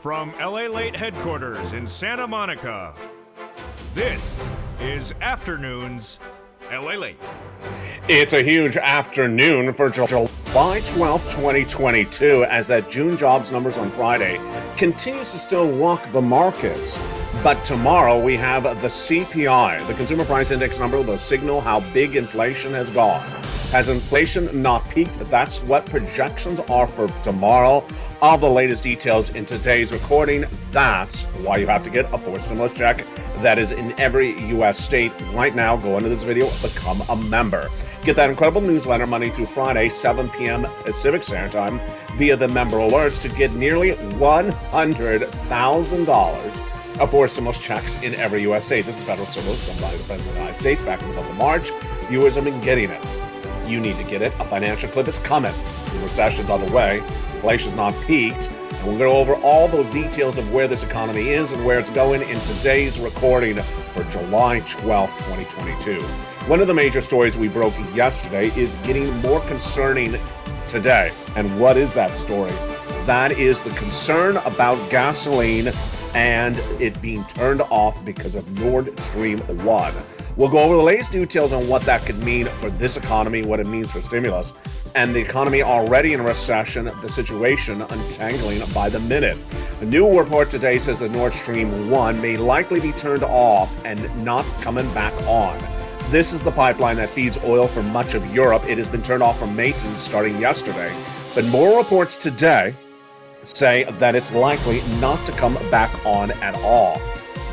From LALATE headquarters in Santa Monica, this is Afternoons LALATE. It's a huge afternoon for July 12th, 2022, as that June jobs numbers on Friday continues to still rock the markets. But tomorrow we have the CPI, the Consumer Price Index number, will signal how big inflation has gone. Has inflation not peaked? That's what projections are for tomorrow. All the latest details in today's recording. That's why you have to get a forced stimulus check that is in every U.S. state right now. Go into this video, become a member. Get that incredible newsletter Monday through Friday, 7 p.m. Pacific Standard Time via the member alerts to get nearly $100,000 of forced stimulus checks in every U.S. state. This is federal stimulus done by the President of the United States back in the month of March. Viewers have been getting it. You need to get it. A financial clip is coming. The recession's on the way. Inflation's not peaked. And we're going to go over all those details of where this economy is and where it's going in today's recording for July 12th, 2022. One of the major stories we broke yesterday is getting more concerning today. And what is that story? That is the concern about gasoline and it being turned off because of Nord Stream 1. We'll go over the latest details on what that could mean for this economy, what it means for stimulus, and the economy already in recession, the situation untangling by the minute. A new report today says that Nord Stream 1 may likely be turned off and not coming back on. This is the pipeline that feeds oil for much of Europe. It has been turned off from maintenance starting yesterday, but more reports today say that it's likely not to come back on at all.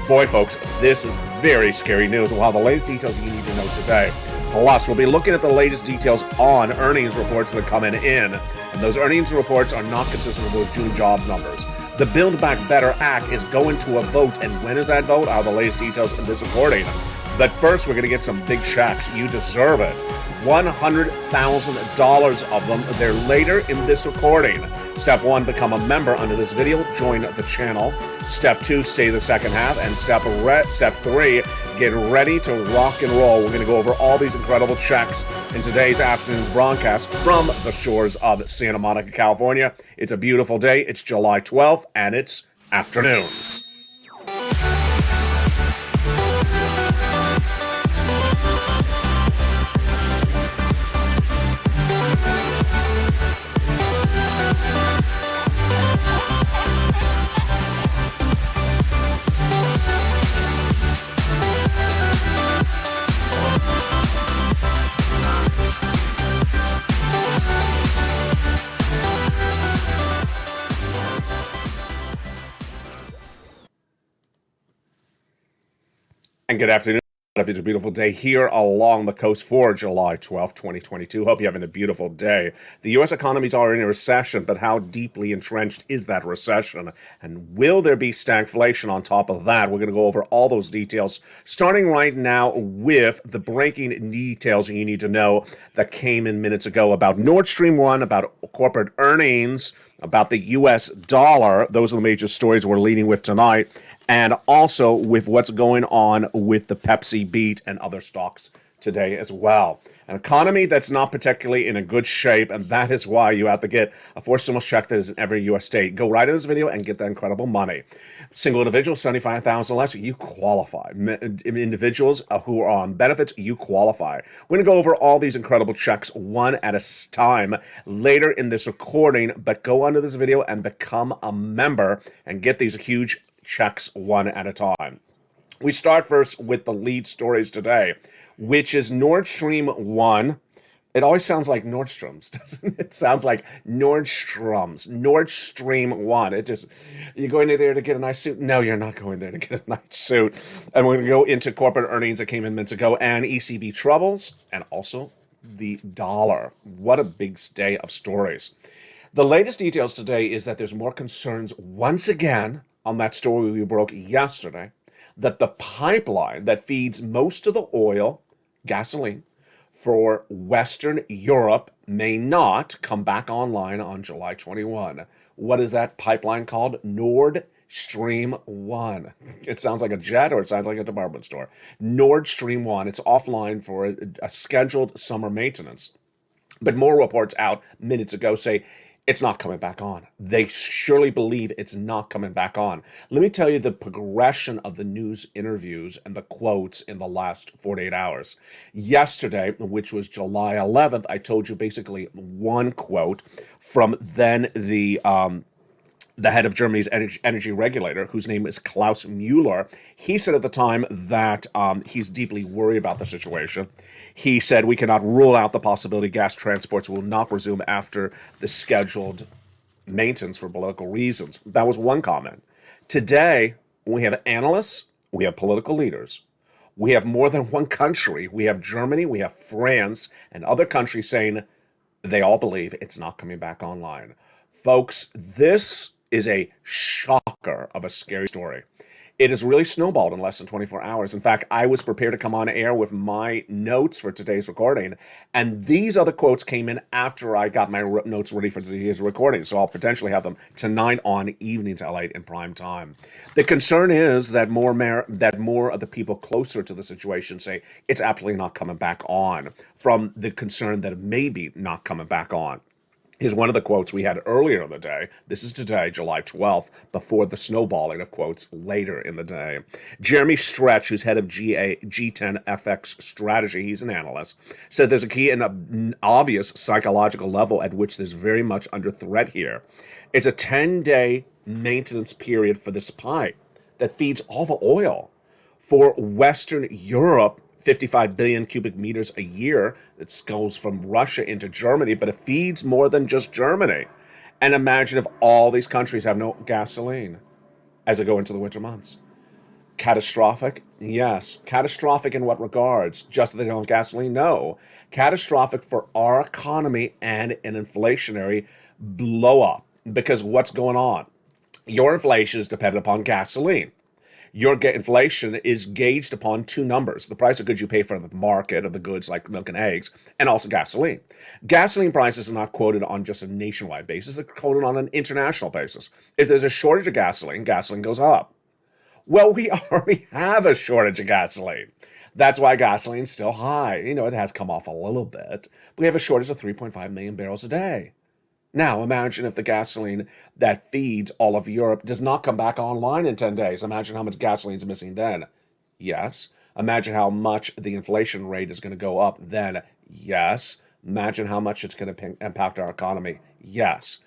Boy, folks, this is very scary news. We'll have the latest details you need to know today. Plus, we'll be looking at the latest details on earnings reports that are coming in. And those earnings reports are not consistent with those June job numbers. The Build Back Better Act is going to a vote. And when is that vote? I'll have the latest details in this recording. But first, we're going to get some big checks. You deserve it. $100,000 of them. They're later in this recording. Step 1, become a member under this video. Join the channel. Step 2, stay the second half. And step 3, get ready to rock and roll. We're going to go over all these incredible checks in today's afternoon's broadcast from the shores of Santa Monica, California. It's a beautiful day. It's July 12th, and it's Afternoons. And good afternoon. It's a beautiful day here along the coast for July 12th, 2022. Hope you're having a beautiful day. The U.S. economies are in a recession, but how deeply entrenched is that recession? And will there be stagflation on top of that? We're going to go over all those details, starting right now with the breaking details you need to know that came in minutes ago about Nord Stream 1, about corporate earnings, about the U.S. dollar. Those are the major stories we're leading with tonight. And also with what's going on with the Pepsi beat and other stocks today as well. An economy that's not particularly in a good shape, and that is why you have to get a forced stimulus check that is in every U.S. state. Go right in this video and get that incredible money. Single individuals, $75,000 less, you qualify. Individuals who are on benefits, you qualify. We're going to go over all these incredible checks one at a time later in this recording, but go under this video and become a member and get these huge checks one at a time. We start first with the lead stories today, which is Nord Stream 1. It always sounds like Nordstrom's, doesn't it? It sounds like Nordstrom's. Nord Stream 1. It just, you're going there to get a nice suit? No, you're not going there to get a nice suit. And we're going to go into corporate earnings that came in minutes ago and ECB troubles and also the dollar. What a big day of stories. The latest details today is that there's more concerns once again on that story we broke yesterday, that the pipeline that feeds most of the oil, gasoline, for Western Europe may not come back online on July 21. What is that pipeline called? Nord Stream 1. It sounds like a jet or it sounds like a department store. Nord Stream 1. It's offline for a scheduled summer maintenance. But more reports out minutes ago say it's not coming back on. They surely believe it's not coming back on. Let me tell you the progression of the news interviews and the quotes in the last 48 hours. Yesterday, which was July 11th, I told you basically one quote from then the head of Germany's energy regulator, whose name is Klaus Mueller. He said at the time that he's deeply worried about the situation. He said, we cannot rule out the possibility gas transports will not resume after the scheduled maintenance for political reasons. That was one comment. Today, we have analysts, we have political leaders, we have more than one country. We have Germany, we have France, and other countries saying they all believe it's not coming back online. Folks, this is a shocker of a scary story. It has really snowballed in less than 24 hours. In fact, I was prepared to come on air with my notes for today's recording, and these other quotes came in after I got my notes ready for today's recording, so I'll potentially have them tonight on Evenings LATE in prime time. The concern is that more of the people closer to the situation say it's absolutely not coming back on, from the concern that it may be not coming back on. Is one of the quotes we had earlier in the day. This is today, July 12th, before the snowballing of quotes later in the day. Jeremy Stretch, who's head of G10 FX strategy, he's an analyst, said there's a key and an obvious psychological level at which there's very much under threat here. It's a 10-day maintenance period for this pipe that feeds all the oil. For Western Europe, 55 billion cubic meters a year that goes from Russia into Germany, but it feeds more than just Germany. And imagine if all these countries have no gasoline as they go into the winter months. Catastrophic? Yes. Catastrophic in what regards? Just that they don't have gasoline? No. Catastrophic for our economy and an inflationary blow up. Because what's going on? Your inflation is dependent upon gasoline. Your inflation is gauged upon two numbers: the price of goods you pay for the market of the goods like milk and eggs, and also gasoline. Gasoline prices are not quoted on just a nationwide basis, they're quoted on an international basis. If there's a shortage of gasoline, gasoline goes up. Well, we already have a shortage of gasoline. That's why gasoline's still high. It has come off a little bit. We have a shortage of 3.5 million barrels a day. Now, imagine if the gasoline that feeds all of Europe does not come back online in 10 days. Imagine how much gasoline is missing then. Yes. Imagine how much the inflation rate is going to go up then. Yes. Imagine how much it's going to impact our economy. Yes.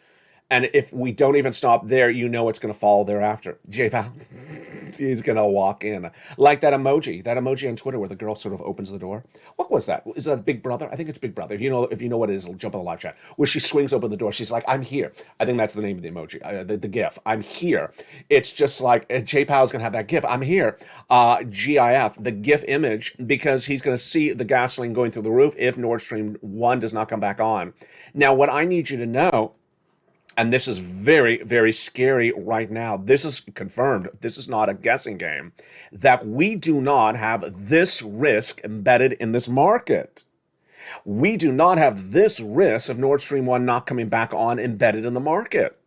And if we don't even stop there, it's going to follow thereafter. J-Pal, he's going to walk in. Like that emoji on Twitter where the girl sort of opens the door. What was that? Is that Big Brother? I think it's Big Brother. If you know what it is, jump in the live chat. Where she swings open the door. She's like, I'm here. I think that's the name of the emoji, the GIF. I'm here. It's just like J-Pal's going to have that GIF. I'm here. GIF, the GIF image, because he's going to see the gasoline going through the roof if Nord Stream 1 does not come back on. Now, what I need you to know, and this is very, very scary right now. This is confirmed. This is not a guessing game. That we do not have this risk embedded in this market. We do not have this risk of Nord Stream 1 not coming back on embedded in the market.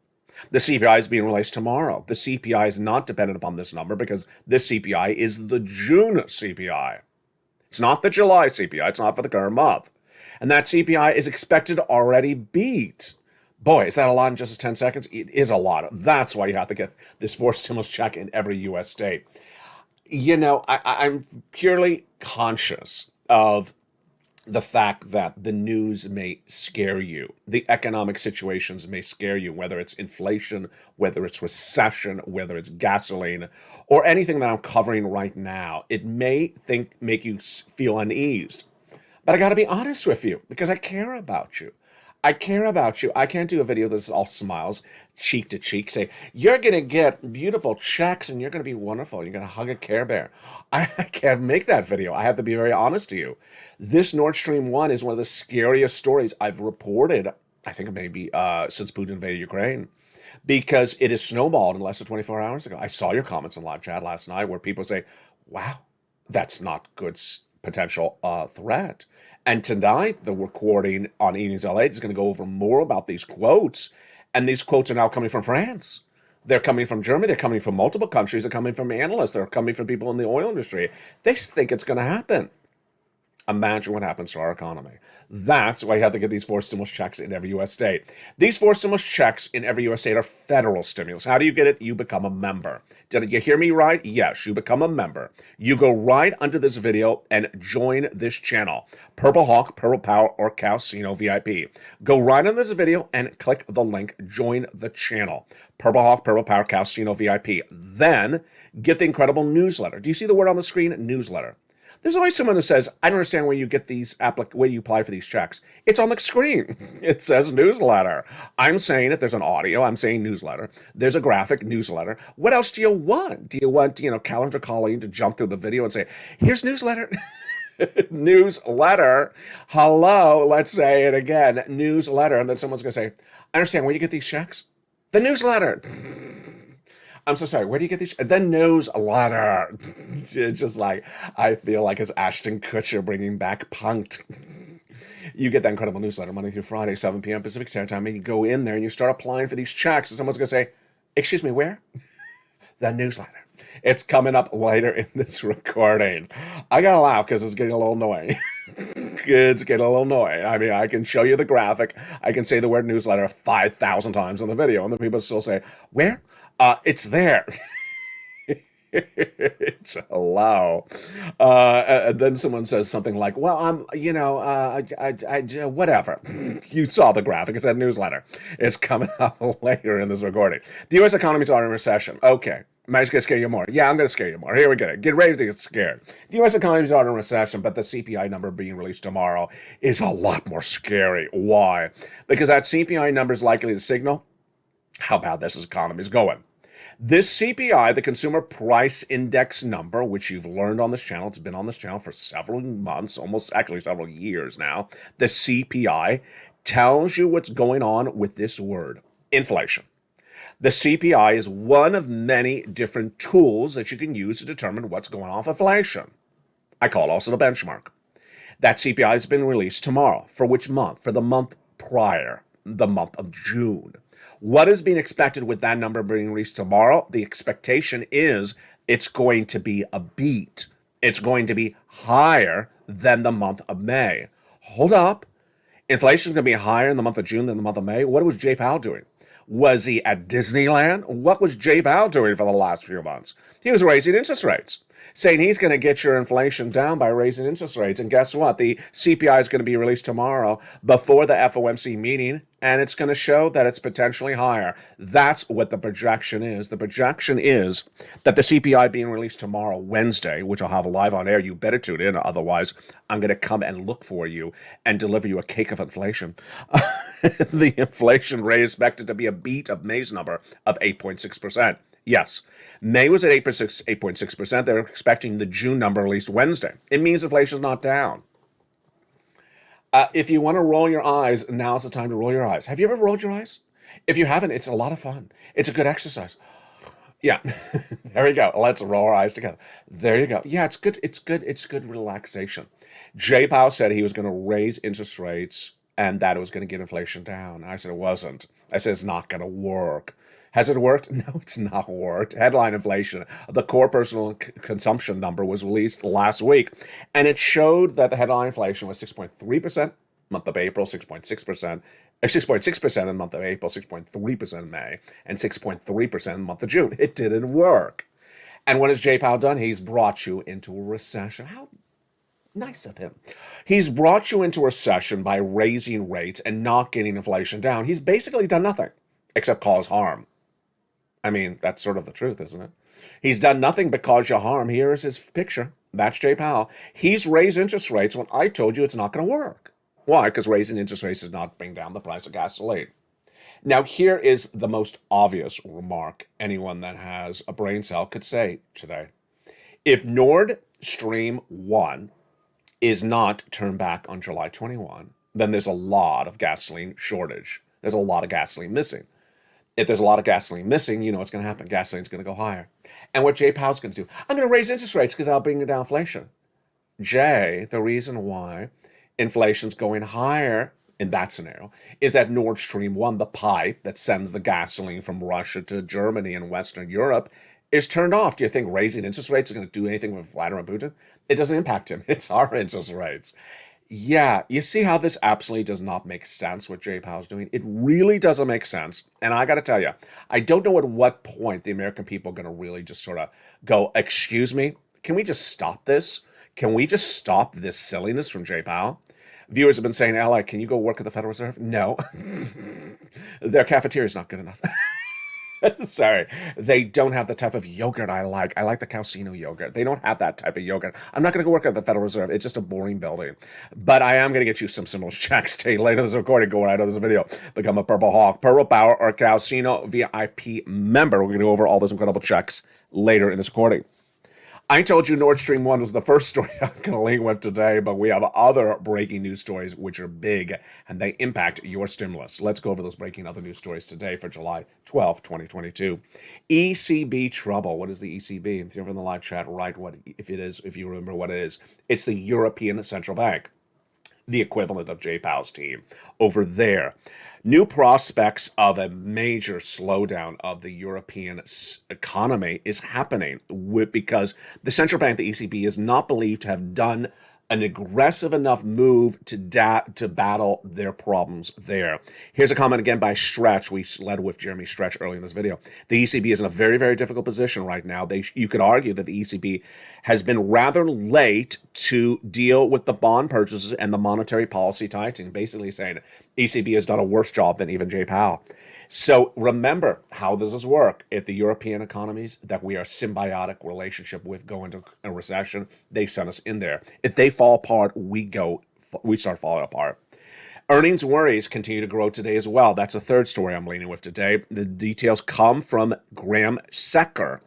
The CPI is being released tomorrow. The CPI is not dependent upon this number because this CPI is the June CPI. It's not the July CPI. It's not for the current month. And that CPI is expected to already beat. Boy, is that a lot in just 10 seconds? It is a lot. That's why you have to get this forced stimulus check in every U.S. state. I'm purely conscious of the fact that the news may scare you. The economic situations may scare you, whether it's inflation, whether it's recession, whether it's gasoline, or anything that I'm covering right now. It may make you feel uneased. But I got to be honest with you because I care about you. I care about you. I can't do a video that's all smiles, cheek to cheek, say, you're going to get beautiful checks and you're going to be wonderful. You're going to hug a Care Bear. I can't make that video. I have to be very honest to you. This Nord Stream 1 is one of the scariest stories I've reported, I think maybe since Putin invaded Ukraine, because it is snowballed in less than 24 hours ago. I saw your comments in live chat last night where people say, wow, that's not good potential threat. And tonight, the recording on Evenings LATE is going to go over more about these quotes. And these quotes are now coming from France. They're coming from Germany. They're coming from multiple countries. They're coming from analysts. They're coming from people in the oil industry. They think it's going to happen. Imagine what happens to our economy. That's why you have to get these 4 stimulus checks in every U.S. state. These 4 stimulus checks in every U.S. state are federal stimulus. How do you get it? You become a member. Did you hear me right? Yes, you become a member. You go right under this video and join this channel. Purple Hawk, Purple Power, or Calcino VIP. Go right under this video and click the link, join the channel. Purple Hawk, Purple Power, Calcino VIP. Then get the incredible newsletter. Do you see the word on the screen? Newsletter. There's always someone who says, I don't understand where you get these where you apply for these checks. It's on the screen. It says newsletter. I'm saying if there's an audio, I'm saying newsletter. There's a graphic newsletter. What else do you want? Do you want, Calendar Colleen to jump through the video and say, here's newsletter? Newsletter. Hello. Let's say it again. Newsletter. And then someone's going to say, I understand where you get these checks? The newsletter. I'm so sorry. Where do you get these? The newsletter. Just like, I feel like it's Ashton Kutcher bringing back Punk'd. You get that incredible newsletter Monday through Friday, 7 p.m. Pacific Standard Time, and you go in there and you start applying for these checks, and someone's going to say, excuse me, where? The newsletter. It's coming up later in this recording. I got to laugh because it's getting a little annoying. It's getting a little annoying. I mean, I can show you the graphic. I can say the word newsletter 5,000 times on the video, and the people still say, where? It's there. It's hello. And then someone says something like, well, whatever. You saw the graphic. It's a newsletter. It's coming up later in this recording. The U.S. economies are in recession. Okay. Am I just going to scare you more? Yeah, I'm going to scare you more. Here we go. Get ready to get scared. The U.S. economies are in recession, but the CPI number being released tomorrow is a lot more scary. Why? Because that CPI number is likely to signal how bad this economy is going. This CPI, the Consumer Price Index number, which you've learned on this channel, it's been on this channel for several months, almost actually several years now. The CPI tells you what's going on with this word, inflation. The CPI is one of many different tools that you can use to determine what's going on with inflation. I call it also the benchmark. That CPI has been released tomorrow. For which month? For the month prior, the month of June. What is being expected with that number being released tomorrow? The expectation is it's going to be a beat. It's going to be higher than the month of May. Hold up. Inflation is going to be higher in the month of June than the month of May. What was Jay Powell doing? Was he at Disneyland? What was Jay Powell doing for the last few months? He was raising interest rates, saying he's going to get your inflation down by raising interest rates. And guess what? The CPI is going to be released tomorrow before the FOMC meeting, and it's going to show that it's potentially higher. That's what the projection is. The projection is that the CPI being released tomorrow, Wednesday, which I'll have live on air. You better tune in. Otherwise, I'm going to come and look for you and deliver you a cake of inflation. The inflation rate is expected to be a beat of May's number of 8.6%. Yes, May was at 8.6%. They're expecting the June number released Wednesday. It means inflation's not down. If you want to roll your eyes, now's the time to roll your eyes. Have you ever rolled your eyes? If you haven't, it's a lot of fun. It's a good exercise. Yeah, there we go. Let's roll our eyes together. There you go. Yeah, it's good. It's good. It's good relaxation. Jay Powell said he was going to raise interest rates and that it was going to get inflation down. I said it wasn't. I said it's not going to work. Has it worked? No, it's not worked. Headline inflation, the core personal consumption number was released last week, and it showed that the headline inflation was 6.3% month of April, 6.6% in the month of April, 6.3% in May, and 6.3% in the month of June. It didn't work. And what has Jay Powell done? He's brought you into a recession. How nice of him. He's brought you into a recession by raising rates and not getting inflation down. He's basically done nothing except cause harm. I mean, that's sort of the truth, isn't it? He's done nothing but cause you harm. Here is his picture. That's Jay Powell. He's raised interest rates when I told you it's not going to work. Why? Because raising interest rates does not bring down the price of gasoline. Now, here is the most obvious remark anyone that has a brain cell could say today. If Nord Stream 1 is not turned back on July 21, then there's a lot of gasoline shortage. There's a lot of gasoline missing. If there's a lot of gasoline missing, you know what's going to happen. Gasoline's going to go higher. And what Jay Powell's going to do, I'm going to raise interest rates because I'll bring down inflation. Jay, the reason why inflation's going higher in that scenario is that Nord Stream 1, the pipe that sends the gasoline from Russia to Germany and Western Europe, is turned off. Do you think raising interest rates is going to do anything with Vladimir Putin? It doesn't impact him. It's our interest rates. Yeah, you see how this absolutely does not make sense what Jay Powell's doing? It really doesn't make sense. And I got to tell you, I don't know at what point the American people are going to really just sort of go, excuse me, can we just stop this? Can we just stop this silliness from Jay Powell? Viewers have been saying, Ally, can you go work at the Federal Reserve? No. Their cafeteria is not good enough. Sorry, they don't have the type of yogurt I like. I like the Calcino yogurt. They don't have that type of yogurt. I'm not going to go work at the Federal Reserve. It's just a boring building. But I am going to get you some stimulus checks. Stay later this recording. Go right out of this video. Become a Purple Hawk, Purple Power, or Calcino VIP member. We're going to go over all those incredible checks later in this recording. I told you Nord Stream 1 was the first story I'm going to link with today, but we have other breaking news stories which are big and they impact your stimulus. Let's go over those breaking other news stories today for July 12, 2022. ECB trouble. What is the ECB? If you're in the live chat, write what if it is, if you remember what it is. It's the European Central Bank, the equivalent of Jay Powell's team over there. New prospects of a major slowdown of the European economy is happening because the central bank, the ECB, is not believed to have done an aggressive enough move to battle their problems there. Here's a comment again by Stretch. We led with Jeremy Stretch early in this video. The ECB is in a very, very difficult position right now. You could argue that the ECB has been rather late to deal with the bond purchases and the monetary policy tightening, basically saying ECB has done a worse job than even Jay Powell. So remember how does this work. If the European economies that we are symbiotic relationship with go into a recession, they send us in there. If they fall apart, we start falling apart. Earnings worries continue to grow today as well. That's a third story I'm leaning with today. The details come from Graham Setcher,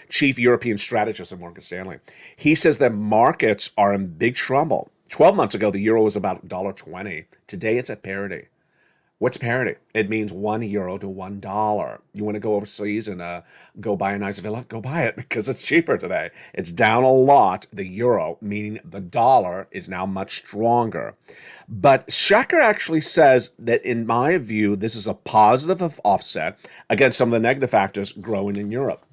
chief European strategist at Morgan Stanley. He says that markets are in big trouble. 12 months ago, the euro was about $1.20. Today, it's at parity. What's parity? It means €1 to $1. You want to go overseas and go buy a nice villa? Go buy it because it's cheaper today. It's down a lot, the euro, meaning the dollar is now much stronger. But Schecker actually says that, in my view, this is a positive offset against some of the negative factors growing in Europe.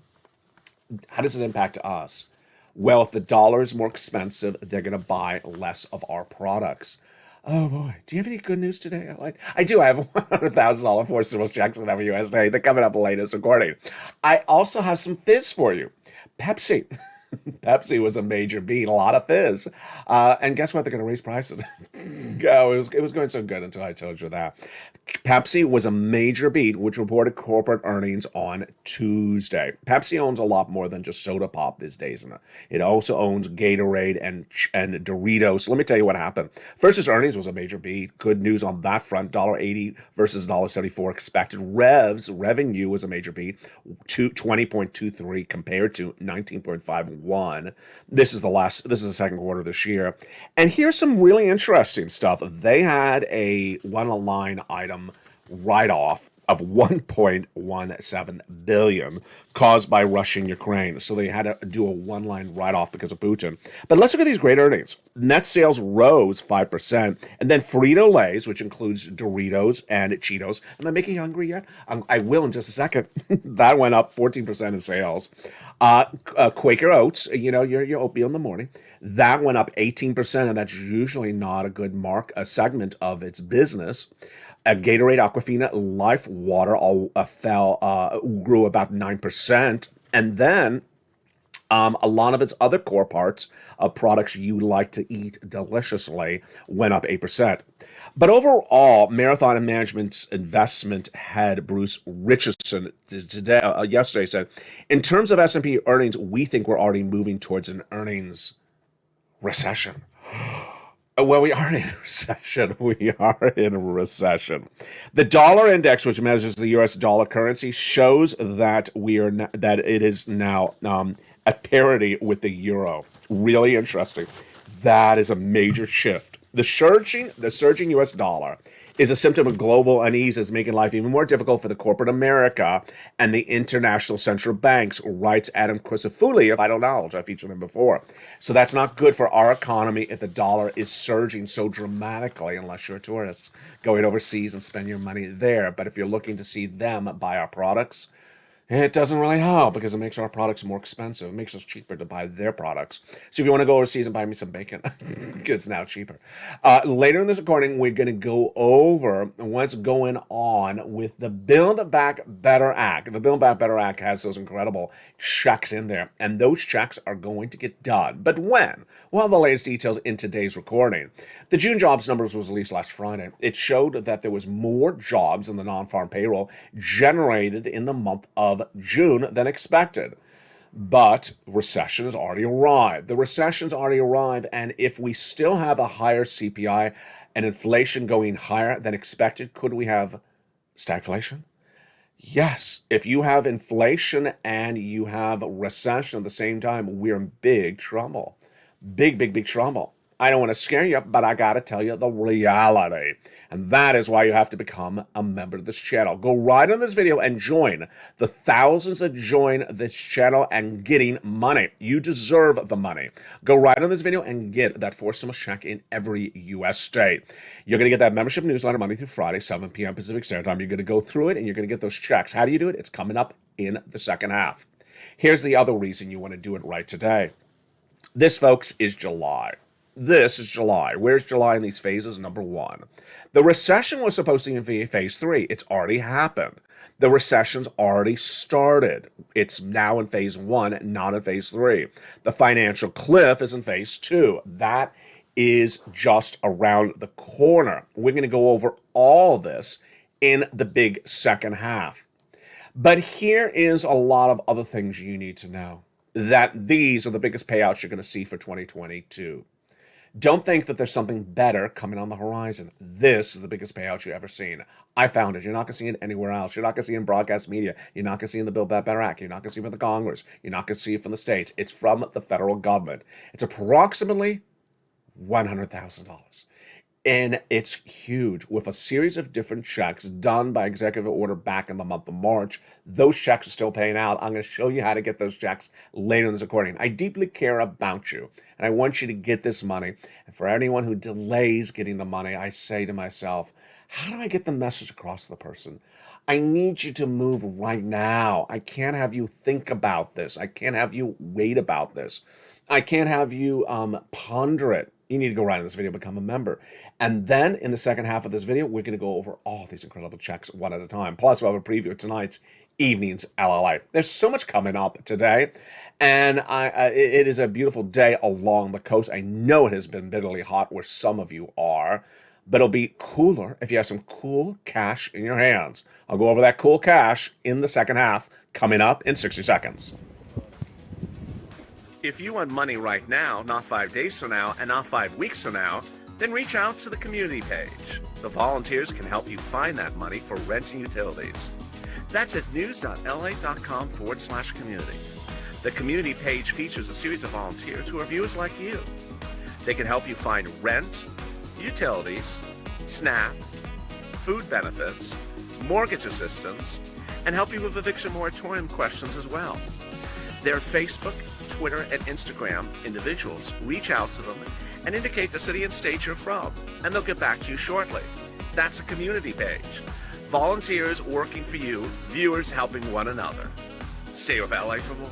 How does it impact us? Well, if the dollar is more expensive, they're going to buy less of our products. Oh boy, do you have any good news today? I do. I have $100,000 for stimulus checks and USD. They're coming up latest recording. I also have some fizz for you. Pepsi. Pepsi was a major beat, a lot of fizz. And guess what? They're going to raise prices. Oh, it was going so good until I told you that. Pepsi was a major beat, which reported corporate earnings on Tuesday. Pepsi owns a lot more than just soda pop these days. It also owns Gatorade and Doritos. Let me tell you what happened. First, its earnings was a major beat. Good news on that front. $1.80 versus $1.74 expected. Revenue was a major beat. 20.23 compared to 19.51. This is the second quarter of this year. And here's some really interesting stuff. They had a one-line item write-off of $1.17 billion caused by Russian Ukraine. So they had to do a one-line write-off because of Putin. But let's look at these great earnings. Net sales rose 5%. And then Frito-Lay's, which includes Doritos and Cheetos. Am I making you hungry yet? I will in just a second. That went up 14% in sales. Quaker Oats, your oatmeal in the morning, that went up 18%, and that's usually not a good segment of its business. Gatorade, Aquafina, Life Water all grew about 9%, and then a lot of its other core parts of products you like to eat deliciously went up 8%. But overall, Marathon Management's investment head Bruce Richardson yesterday said, in terms of S&P earnings, we think we're already moving towards an earnings recession. Well, we are in a recession. The dollar index, which measures the U.S. dollar currency, shows that that it is now at parity with the euro. Really interesting. That is a major shift. The surging U.S. dollar is a symptom of global unease that's making life even more difficult for the corporate America and the international central banks, writes Adam Crisafulli of Vital Knowledge. I featured him before. So that's not good for our economy if the dollar is surging so dramatically, unless you're a tourist going overseas and spend your money there. But if you're looking to see them buy our products, It doesn't really help because it makes our products more expensive. It makes us cheaper to buy their products. So if you want to go overseas and buy me some bacon, it's now cheaper. Later in this recording, we're going to go over what's going on with the Build Back Better Act. The Build Back Better Act has those incredible checks in there, and those checks are going to get done. But when? Well, the latest details in today's recording. The June jobs numbers was released last Friday. It showed that there was more jobs in the non-farm payroll generated in the month of June than expected. But recession has already arrived. The recession's already arrived, and if we still have a higher CPI and inflation going higher than expected, could we have stagflation? Yes. If you have inflation and you have recession at the same time, we're in big trouble. Big trouble. I don't want to scare you, but I got to tell you the reality. And that is why you have to become a member of this channel. Go right on this video and join the thousands that join this channel and getting money. You deserve the money. Go right on this video and get that 4 stimulus check in every U.S. state. You're going to get that membership newsletter Monday through Friday, 7 p.m. Pacific Standard Time. You're going to go through it and you're going to get those checks. How do you do it? It's coming up in the second half. Here's the other reason you want to do it right today. This, folks, is July. This is July. Where's July in these phases? Number one. The recession was supposed to be in phase 3. It's already happened. The recession's already started. It's now in phase 1, not in phase 3. The financial cliff is in phase 2. That is just around the corner. We're going to go over all this in the big second half. But here is a lot of other things you need to know. That these are the biggest payouts you're going to see for 2022. Don't think that there's something better coming on the horizon. This is the biggest payout you've ever seen. I found it. You're not going to see it anywhere else. You're not going to see it in broadcast media. You're not going to see it in the Build Back Better Act. You're not going to see it from the Congress. You're not going to see it from the states. It's from the federal government. It's approximately $100,000. And it's huge with a series of different checks done by executive order back in the month of March. Those checks are still paying out. I'm going to show you how to get those checks later in this recording. I deeply care about you, and I want you to get this money. And for anyone who delays getting the money, I say to myself, how do I get the message across to the person? I need you to move right now. I can't have you think about this. I can't have you wait about this. I can't have you ponder it. You need to go right in this video, become a member. And then in the second half of this video, we're going to go over all these incredible checks one at a time. Plus, we'll have a preview of tonight's evening's LALATE. There's so much coming up today, and it is a beautiful day along the coast. I know it has been bitterly hot where some of you are, but it'll be cooler if you have some cool cash in your hands. I'll go over that cool cash in the second half, coming up in 60 seconds. If you want money right now, not 5 days from now, and not 5 weeks from now, then reach out to the community page. The volunteers can help you find that money for rent and utilities. That's at news.la.com/community. The community page features a series of volunteers who are viewers like you. They can help you find rent, utilities, SNAP, food benefits, mortgage assistance, and help you with eviction moratorium questions as well. Their Facebook, Twitter, and Instagram individuals reach out to them and indicate the city and state you're from, and they'll get back to you shortly. That's a community page. Volunteers working for you, viewers helping one another. Stay with LA for more.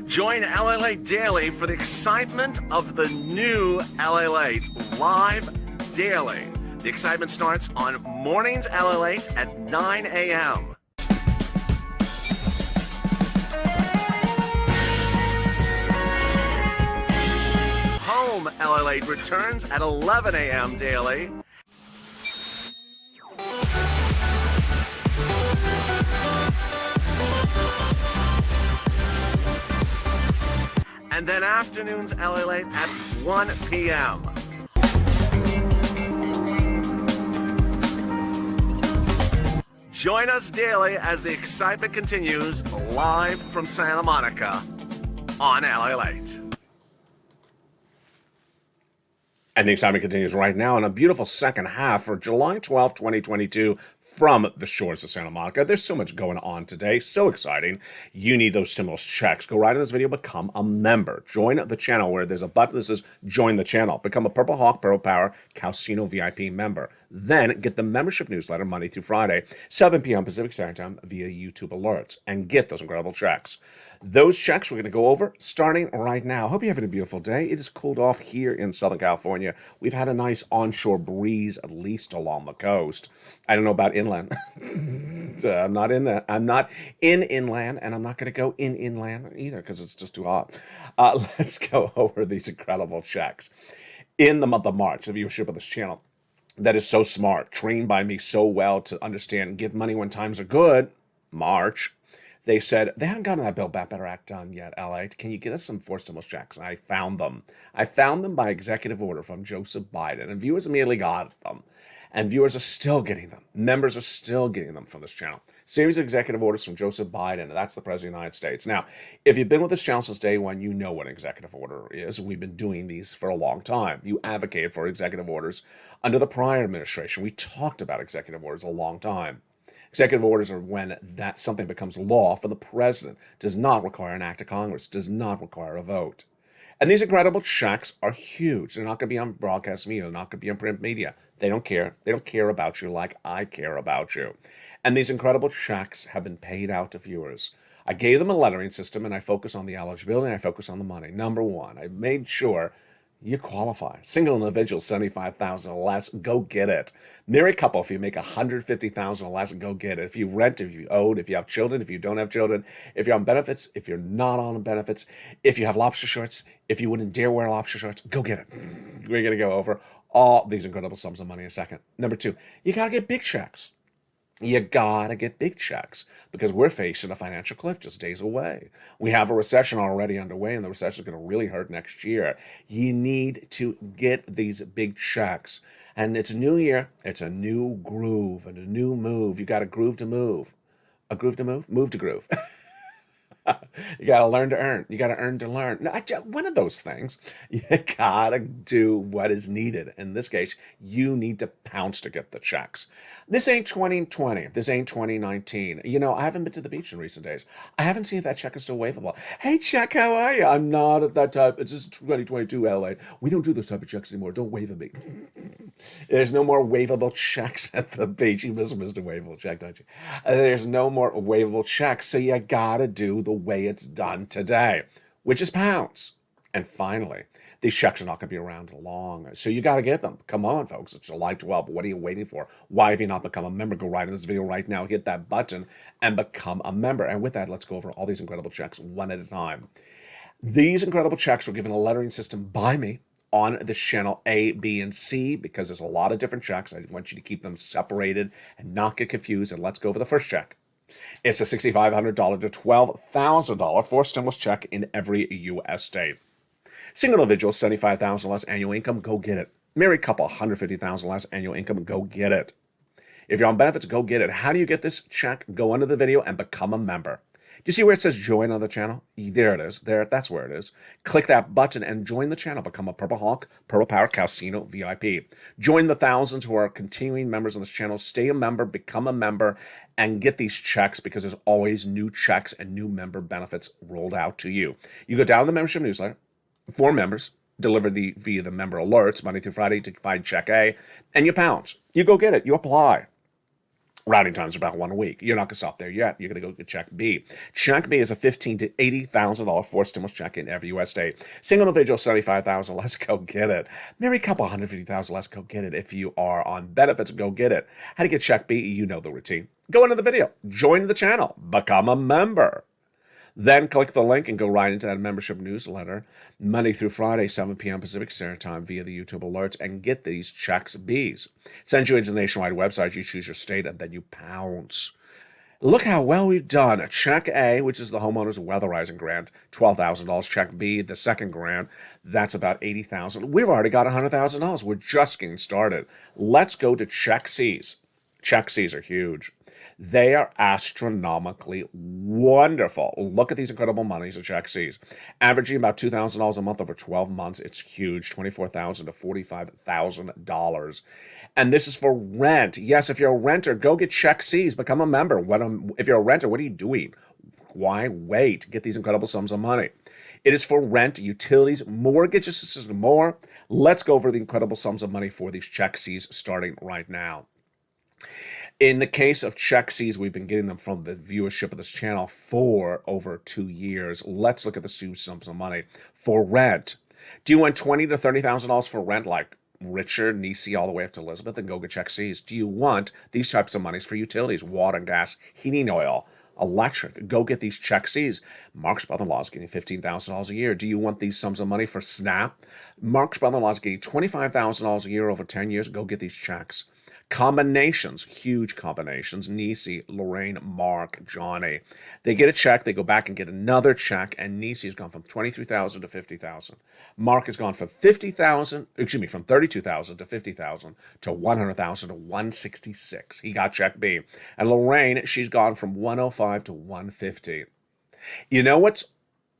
Join LALATE Daily for the excitement of the new LALATE live daily. The excitement starts on mornings LALATE at 9 a.m. Home LALATE returns at 11 a.m. daily. And then afternoons LALATE at 1 p.m. Join us daily as the excitement continues live from Santa Monica on LALATE. And the excitement continues right now in a beautiful second half for July 12th, 2022. from the shores of Santa Monica. There's so much going on today. So exciting. You need those stimulus checks. Go right in this video, become a member. Join the channel where there's a button that says join the channel. Become a Purple Hawk, Purple Power, Casino VIP member. Then get the membership newsletter Monday through Friday, 7 p.m. Pacific Standard Time via YouTube alerts and get those incredible checks. Those checks we're going to go over starting right now. Hope you're having a beautiful day. It has cooled off here in Southern California. We've had a nice onshore breeze, at least along the coast. I don't know about inland. I'm not in that. I'm not in inland, and I'm not going to go in inland either because it's just too hot. Let's go over these incredible checks. In the month of March, the viewership of this channel that is so smart, trained by me so well to understand, give money when times are good, March, they said, they haven't gotten that Build Back Better Act done yet, LA. Can you get us some forced stimulus checks? And I found them. I found them by executive order from Joseph Biden. And viewers immediately got them. And viewers are still getting them. Members are still getting them from this channel. Series of executive orders from Joseph Biden. And that's the President of the United States. Now, if you've been with this channel since day one, you know what an executive order is. We've been doing these for a long time. You advocated for executive orders under the prior administration. We talked about executive orders a long time. Executive orders are when that something becomes law for the president, does not require an act of Congress, does not require a vote. And these incredible checks are huge. They're not going to be on broadcast media. They're not going to be on print media. They don't care. They don't care about you like I care about you. And these incredible checks have been paid out to viewers. I gave them a lettering system, and I focus on the eligibility, and I focus on the money. Number one, I made sure you qualify. Single individual, $75,000 or less, go get it. Married couple, if you make $150,000 or less, go get it. If you rent, if you own, if you have children, if you don't have children, if you're on benefits, if you're not on benefits, if you have lobster shorts, if you wouldn't dare wear lobster shorts, go get it. We're going to go over all these incredible sums of money in a second. Number two, you got to get big checks. You gotta get big checks because we're facing a financial cliff just days away. We have a recession already underway, and the recession is going to really hurt next year. You need to get these big checks. And it's a new year. It's a new groove and a new move. You got a groove to move. A groove to move? Move to groove. You got to learn to earn. You got to earn to learn. No, one of those things. You got to do what is needed. In this case, you need to pounce to get the checks. This ain't 2020. This ain't 2019. You know, I haven't been to the beach in recent days. I haven't seen if that check is still waivable. Hey, check, how are you? I'm not at that type. It's just 2022, LA. We don't do those type of checks anymore. Don't waive me. There's no more waivable checks at the beach. You must have missed a waivable check, don't you? There's no more waivable checks. So you got to do the way it's done today, which is pounds. And finally, these checks are not going to be around long, so you got to get them. Come on, folks. It's July 12th. What are you waiting for? Why have you not become a member? Go right in this video right now, hit that button, and become a member. And with that, let's go over all these incredible checks one at a time. These incredible checks were given a lettering system by me on this channel A, B, and C, because there's a lot of different checks. I want you to keep them separated and not get confused. And let's go over the first check. It's a $6,500 to $12,000 forced stimulus check in every U.S. state. Single individual, $75,000 less annual income, go get it. Married couple, $150,000 less annual income, go get it. If you're on benefits, go get it. How do you get this check? Go under the video and become a member. Do you see where it says join on the channel? There it is. That's where it is. Click that button and join the channel. Become a Purple Hawk, Purple Power, Casino VIP. Join the thousands who are continuing members on this channel. Stay a member, become a member, and get these checks because there's always new checks and new member benefits rolled out to you. You go down the membership newsletter for members, delivered via the member alerts Monday through Friday to find check A, and you pounce. You go get it. You apply. Routing times about 1 week. You're not going to stop there yet. You're going to go get check B. Check B is a $15,000 to $80,000 forced stimulus check in every U.S. state. Single individual, $75,000 less, go get it. Married couple, $150,000 less, go get it. If you are on benefits, go get it. How to get check B? You know the routine. Go into the video. Join the channel. Become a member. Then click the link and go right into that membership newsletter Monday through Friday, 7 p.m. Pacific Standard Time via the YouTube alerts and get these checks Bs. Send you into the nationwide website. You choose your state and then you pounce. Look how well we've done. Check A, which is the homeowner's weatherizing grant, $12,000. Check B, the second grant, that's about $80,000. We've already got $100,000. We're just getting started. Let's go to check C's. Check Cs are huge. They are astronomically wonderful. Look at these incredible monies of check Cs. Averaging about $2,000 a month over 12 months. It's huge. $24,000 to $45,000. And this is for rent. Yes, if you're a renter, go get check Cs. Become a member. If you're a renter, what are you doing? Why wait? Get these incredible sums of money. It is for rent, utilities, mortgages, more. Let's go over the incredible sums of money for these check Cs starting right now. In the case of check Cs, we've been getting them from the viewership of this channel for over 2 years. Let's look at the sums of money for rent. Do you want $20,000 to $30,000 for rent, like Richard, Nisi, all the way up to Elizabeth, and go get check Cs? Do you want these types of monies for utilities, water and gas, heating oil, electric? Go get these check Cs. Mark's brother-in-law is getting $15,000 a year. Do you want these sums of money for SNAP? Mark's brother-in-law is getting $25,000 a year over 10 years. Go get these checks. Combinations, huge combinations. Nisi, Lorraine, Mark, Johnny. They get a check, they go back and get another check, and Nisi's gone from $23,000 to $50,000. Mark has gone from from $32,000 to $50,000 to $100,000 to $166. He got check B. And Lorraine, she's gone from $105 to $150. You know what's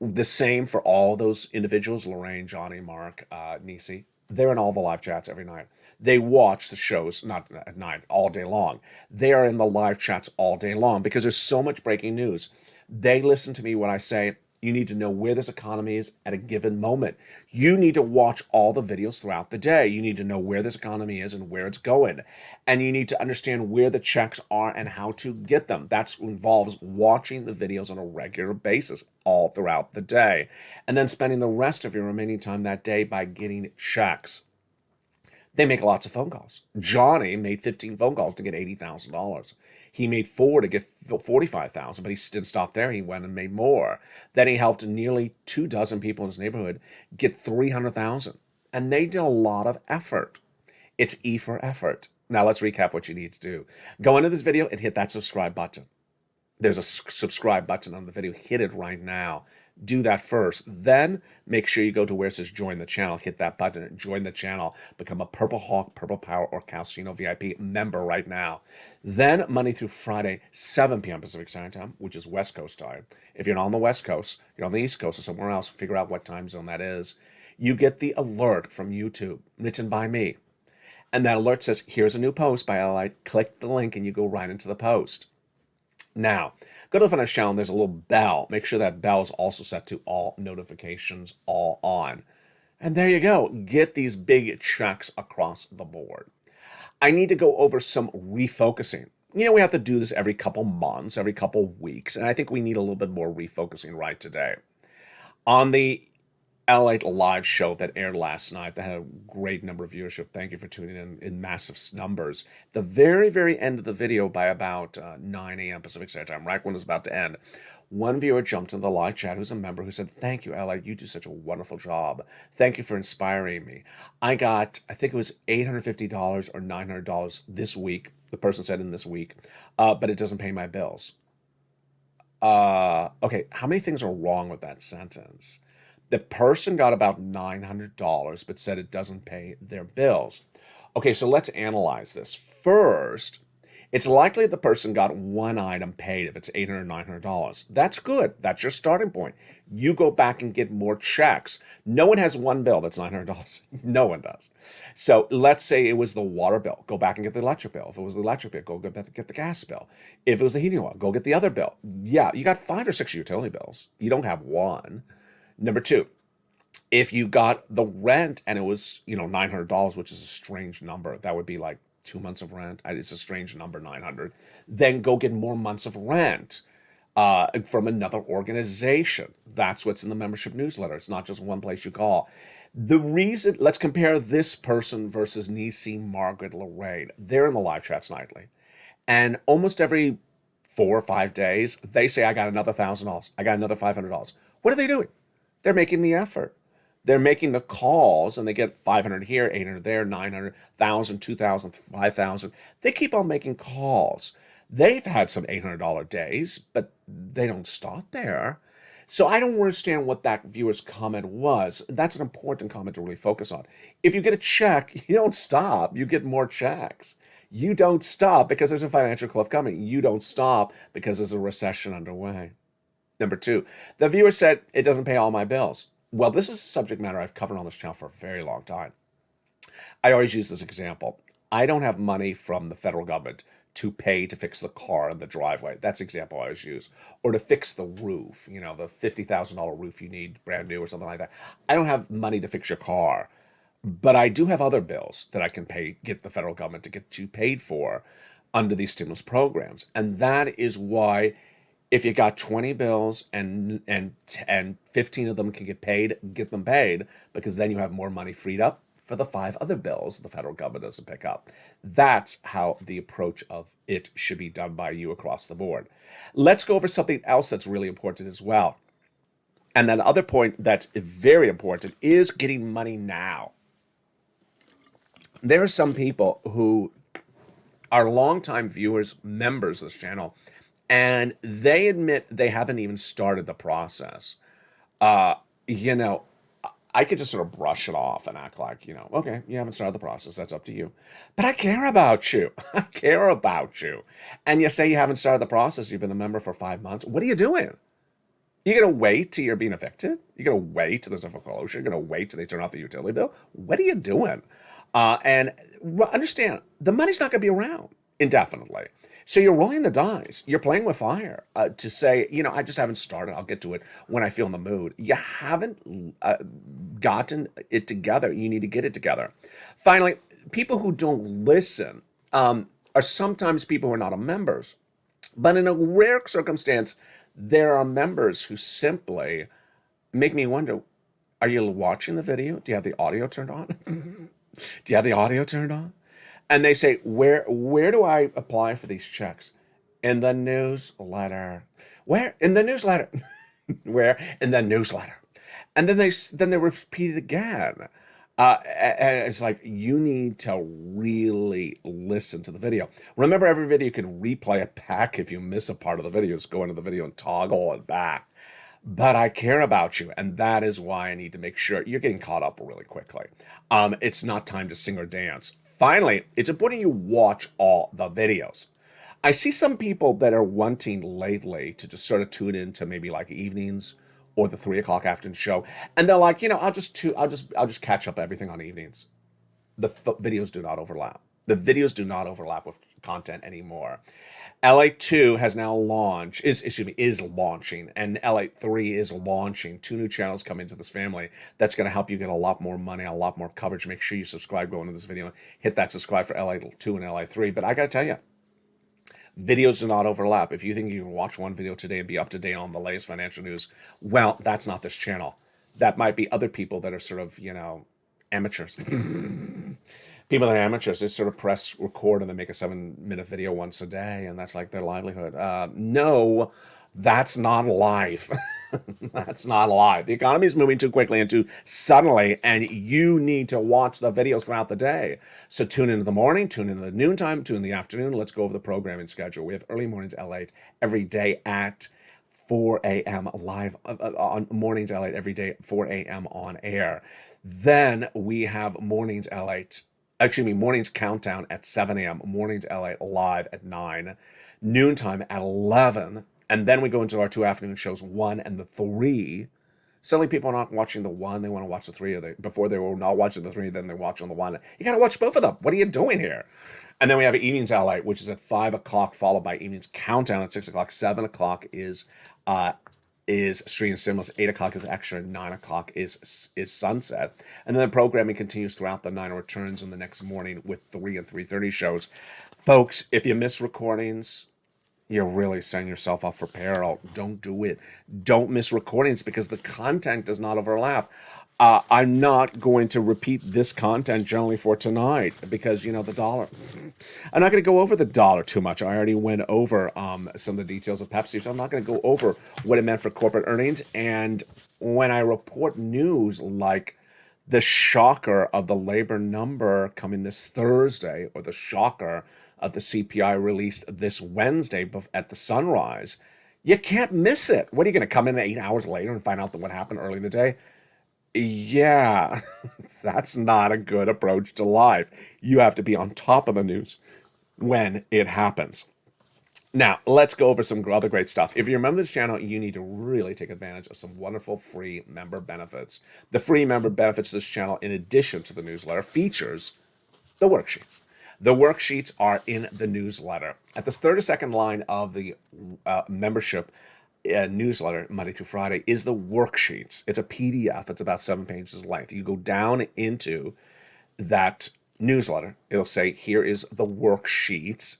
the same for all those individuals? Lorraine, Johnny, Mark, Nisi. They're in all the live chats every night. They watch the shows, not at night, all day long. They are in the live chats all day long because there's so much breaking news. They listen to me when I say, you need to know where this economy is at a given moment. You need to watch all the videos throughout the day. You need to know where this economy is and where it's going. And you need to understand where the checks are and how to get them. That involves watching the videos on a regular basis all throughout the day. And then spending the rest of your remaining time that day by getting checks. They make lots of phone calls. Johnny made 15 phone calls to get $80,000. He made 4 to get $45,000, but he didn't stop there. He went and made more. Then he helped nearly 24 people in his neighborhood get $300,000. And they did a lot of effort. It's E for effort. Now let's recap what you need to do. Go into this video and hit that subscribe button. There's a subscribe button on the video. Hit it right now. Do that first. Then make sure you go to where it says join the channel. Hit that button and join the channel. Become a Purple Hawk, Purple Power, or Calcino VIP member right now. Then Monday through Friday, 7 p.m. Pacific Standard Time, which is West Coast time. If you're not on the West Coast, you're on the East Coast or somewhere else, figure out what time zone that is. You get the alert from YouTube, written by me. And that alert says, here's a new post by LALATE. Click the link and you go right into the post. Now, go to the Finance channel and there's a little bell. Make sure that bell is also set to all notifications, all on. And there you go. Get these big checks across the board. I need to go over some refocusing. You know, we have to do this every couple months, every couple weeks, and I think we need a little bit more refocusing right today. On the LALATE live show that aired last night, that had a great number of viewership. Thank you for tuning in massive numbers. The very, very end of the video, by about 9 a.m. Pacific Standard Time, right when it was about to end, one viewer jumped in the live chat who's a member who said, thank you, LALATE. You do such a wonderful job. Thank you for inspiring me. I got, I think it was $850 or $900 this week. The person said in this week, but it doesn't pay my bills. Okay, how many things are wrong with that sentence? The person got about $900, but said it doesn't pay their bills. Okay, so let's analyze this. First, it's likely the person got one item paid if it's $800, $900. That's good. That's your starting point. You go back and get more checks. No one has one bill that's $900. No one does. So let's say it was the water bill. Go back and get the electric bill. If it was the electric bill, go get the gas bill. If it was the heating oil, go get the other bill. Yeah, you got 5 or 6 utility bills. You don't have one. Number 2, if you got the rent and it was, $900, which is a strange number, that would be like 2 months of rent. It's a strange number, 900. Then go get more months of rent from another organization. That's what's in the membership newsletter. It's not just one place you call. The reason, let's compare this person versus Nisi, Margaret, Lorraine. They're in the live chats nightly. And almost every 4 or 5 days, they say, I got another $1,000. I got another $500. What are they doing? They're making the effort. They're making the calls, and they get 500 here, 800 there, 900, 1,000, 2,000, 5,000. They keep on making calls. They've had some $800 days, but they don't stop there. So I don't understand what that viewer's comment was. That's an important comment to really focus on. If you get a check, you don't stop. You get more checks. You don't stop because there's a financial cliff coming. You don't stop because there's a recession underway. Number two, the viewer said, it doesn't pay all my bills. Well, this is a subject matter I've covered on this channel for a very long time. I always use this example. I don't have money from the federal government to pay to fix the car in the driveway. That's the example I always use. Or to fix the roof, the $50,000 roof you need brand new or something like that. I don't have money to fix your car, but I do have other bills that I can get the federal government to get you paid for under these stimulus programs. And that is why if you got 20 bills and 15 of them can get them paid, because then you have more money freed up for the 5 other bills the federal government doesn't pick up. That's how the approach of it should be done by you across the board. Let's go over something else that's really important as well. And then other point that's very important is getting money now. There are some people who are longtime viewers, members of this channel, and they admit they haven't even started the process. I could just sort of brush it off and act like, okay, you haven't started the process. That's up to you. But I care about you. I care about you. And you say you haven't started the process. You've been a member for 5 months. What are you doing? You're going to wait till you're being evicted? You're going to wait till there's a foreclosure? You're going to wait till they turn off the utility bill? What are you doing? And understand, the money's not going to be around indefinitely. So you're rolling the dice. You're playing with fire to say, I just haven't started. I'll get to it when I feel in the mood. You haven't gotten it together. You need to get it together. Finally, people who don't listen are sometimes people who are not members. But in a rare circumstance, there are members who simply make me wonder, are you watching the video? Do you have the audio turned on? Do you have the audio turned on? And they say, where do I apply for these checks? In the newsletter. Where? In the newsletter. Where? In the newsletter. And then they repeat it again. And it's like, you need to really listen to the video. Remember, every video you can replay it back if you miss a part of the video. Just go into the video and toggle it back. But I care about you, and that is why I need to make sure you're getting caught up really quickly. It's not time to sing or dance. Finally, it's important you watch all the videos. I see some people that are wanting lately to just sort of tune into maybe like evenings or the 3 o'clock afternoon show, and they're like, I'll just catch up everything on evenings. The videos do not overlap. The videos do not overlap with content anymore. LA2 has now is launching, and LA3 is launching. 2 new channels come into this family. That's going to help you get a lot more money, a lot more coverage. Make sure you subscribe going to this video. Hit that subscribe for LA2 and LA3. But I got to tell you, videos do not overlap. If you think you can watch one video today and be up to date on the latest financial news, well, that's not this channel. That might be other people that are sort of, amateurs. People that are amateurs, they sort of press record and they make a 7-minute video once a day, and that's like their livelihood. No, that's not life. That's not life. The economy is moving too quickly and too suddenly, and you need to watch the videos throughout the day. So tune into the morning, tune into the noontime, tune in the afternoon. Let's go over the programming schedule. We have early mornings LATE every day at 4 a.m. live on mornings LATE every day at 4 a.m. on air. Then we have mornings countdown at 7 a.m., mornings LA live at 9, noontime at 11, and then we go into our 2 afternoon shows, 1 and the 3. Suddenly people are not watching the 1, they want to watch the 3, before they were not watching the 3, then they're watching the 1. You got to watch both of them. What are you doing here? And then we have evenings LA, which is at 5 o'clock, followed by evenings countdown at 6 o'clock. 7 o'clock is Street and Stimulus, 8 o'clock is Extra, 9 o'clock is Sunset. And then the programming continues throughout the night and returns in the next morning with 3 and 3:30 shows. Folks, if you miss recordings, you're really setting yourself up for peril. Don't do it. Don't miss recordings because the content does not overlap. I'm not going to repeat this content generally for tonight because, the dollar. I'm not going to go over the dollar too much. I already went over some of the details of Pepsi, so I'm not going to go over what it meant for corporate earnings. And when I report news like the shocker of the labor number coming this Thursday, or the shocker of the CPI released this Wednesday at the sunrise, you can't miss it. What are you going to come in 8 hours later and find out what happened early in the day? Yeah, that's not a good approach to life. You have to be on top of the news. when it happens. Now, let's go over some other great stuff. If you remember this channel, you need to really take advantage of some wonderful free member benefits. The free member benefits of this channel, in addition to the newsletter, features the worksheets. The worksheets are in the newsletter. At the 32nd line of the membership newsletter, Monday through Friday, is the worksheets. It's a PDF. It's about 7 pages length. You go down into that newsletter. It'll say, here is the worksheets.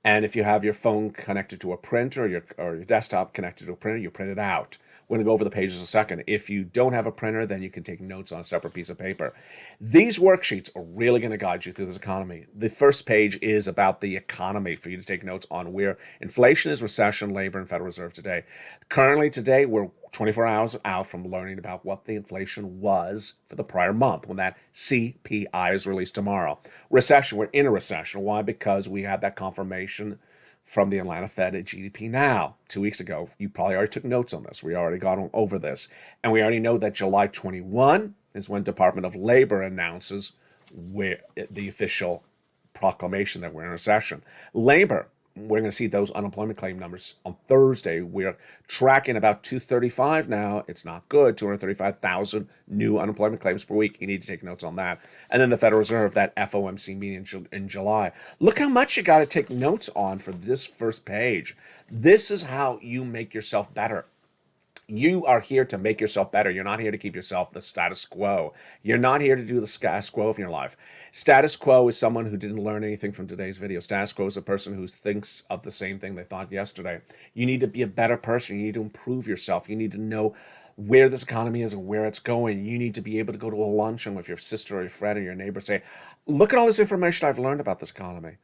And if you have your phone connected to a printer or your desktop connected to a printer, you print it out. We're going to go over the pages in a second. If you don't have a printer, then you can take notes on a separate piece of paper. These worksheets are really going to guide you through this economy. The first page is about the economy for you to take notes on where inflation is, recession, labor, and Federal Reserve today. Currently today, we're 24 hours out from learning about what the inflation was for the prior month when that CPI is released tomorrow. Recession, we're in a recession. Why? Because we had that confirmation from the Atlanta Fed at GDP Now 2 weeks ago. You probably already took notes on this. We already got over this. And we already know that July 21 is when Department of Labor announces where the official proclamation that we're in a recession. Labor, we're going to see those unemployment claim numbers on Thursday. We're tracking about 235 now. It's not good. 235,000 new unemployment claims per week. You need to take notes on that. And then the Federal Reserve, that FOMC meeting in July. Look how much you got to take notes on for this first page. This is how you make yourself better. You are here to make yourself better. You're not here to keep yourself the status quo. You're not here to do the status quo of your life. Status quo is someone who didn't learn anything from today's video. Status quo is a person who thinks of the same thing they thought yesterday. You need to be a better person. You need to improve yourself. You need to know where this economy is and where it's going. You need to be able to go to a luncheon with your sister or your friend or your neighbor and say, look at all this information I've learned about this economy.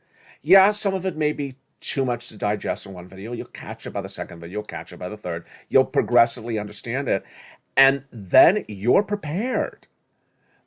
Yeah, some of it may be too much to digest in one video. You'll catch it by the second video. You'll catch it by the third. You'll progressively understand it. And then you're prepared.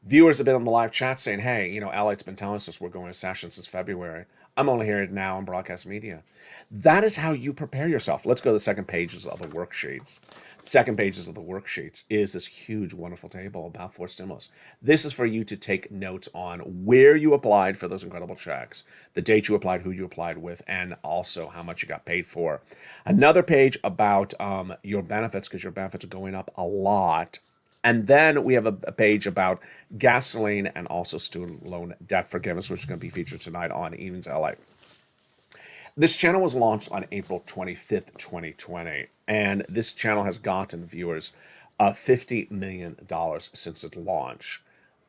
Viewers have been on the live chat saying, hey, LATE's been telling us we're going to session since February. I'm only hearing it now on broadcast media. That is how you prepare yourself. Let's go to the second pages of the worksheets. Second pages of the worksheets is this huge, wonderful table about forced stimulus. This is for you to take notes on where you applied for those incredible checks, the date you applied, who you applied with, and also how much you got paid for. Another page about your benefits, because your benefits are going up a lot. And then we have a page about gasoline and also student loan debt forgiveness, which is going to be featured tonight on Evenings LA. This channel was launched on April 25th, 2020, and this channel has gotten viewers $50 million since its launch.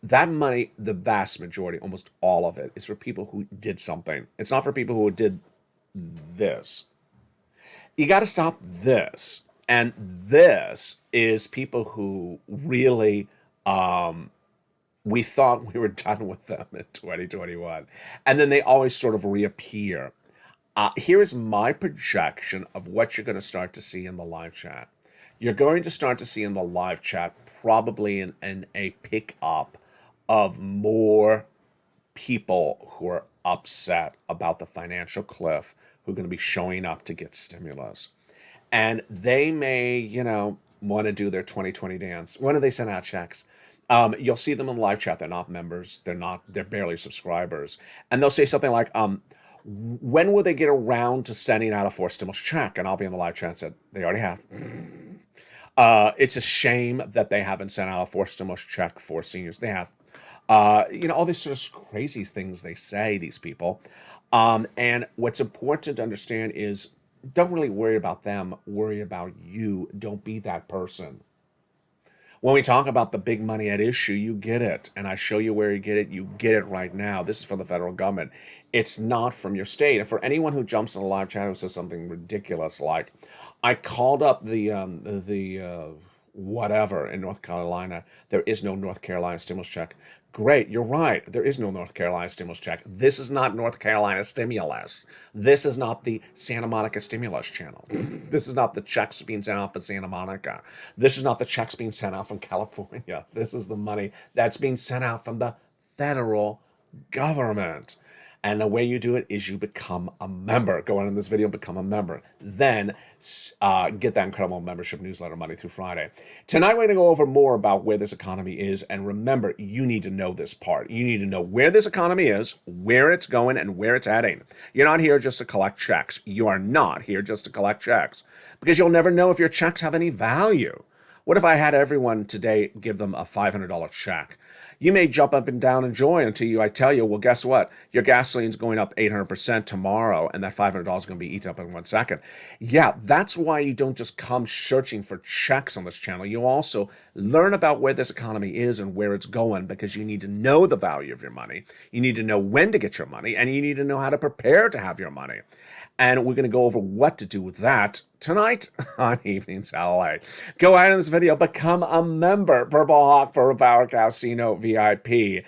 That money, the vast majority, almost all of it, is for people who did something. It's not for people who did this. You got to stop this. And this is people who really, we thought we were done with them in 2021. And then they always sort of reappear. Here is my projection of what you're going to start to see in the live chat. You're going to start to see in the live chat probably in a pickup of more people who are upset about the financial cliff who are going to be showing up to get stimulus. And they may, want to do their 2020 dance. When do they send out checks? You'll see them in the live chat. They're not members. They're barely subscribers. And they'll say something like, when will they get around to sending out a forced stimulus check? And I'll be in the live chat and said, they already have. It's a shame that they haven't sent out a forced stimulus check for seniors. They have. All these sort of crazy things they say, these people. And what's important to understand is don't really worry about them. Worry about you. Don't be that person. When we talk about the big money at issue, you get it. And I show you where you get it right now. This is from the federal government. It's not from your state. And for anyone who jumps in the live chat who says something ridiculous like, I called up the whatever in North Carolina, there is no North Carolina stimulus check. Great, you're right. There is no North Carolina stimulus check. This is not North Carolina stimulus. This is not the Santa Monica stimulus channel. This is not the checks being sent out from Santa Monica. This is not the checks being sent out from California. This is the money that's being sent out from the federal government. And the way you do it is you become a member. Go on in this video, become a member. Then get that incredible membership newsletter Monday through Friday. Tonight, we're going to go over more about where this economy is. And remember, you need to know this part. You need to know where this economy is, where it's going, and where it's heading. You're not here just to collect checks. You are not here just to collect checks, because you'll never know if your checks have any value. What if I had everyone today give them a $500 check? You may jump up and down in joy until I tell you, well, guess what? Your gasoline's going up 800% tomorrow, and that $500 is going to be eaten up in 1 second. Yeah, that's why you don't just come searching for checks on this channel. You also learn about where this economy is and where it's going, because you need to know the value of your money. You need to know when to get your money, and you need to know how to prepare to have your money. And we're going to go over what to do with that tonight on Evenings LA. Go ahead in this video, become a member. Purple Hawk, Purple Power Casino VIP.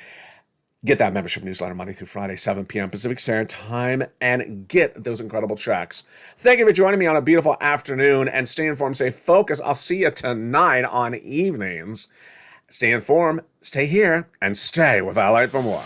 Get that membership newsletter Monday through Friday, 7 p.m. Pacific Standard Time, and get those incredible checks. Thank you for joining me on a beautiful afternoon, and stay informed, stay focused. I'll see you tonight on Evenings. Stay informed, stay here, and stay with LA for more.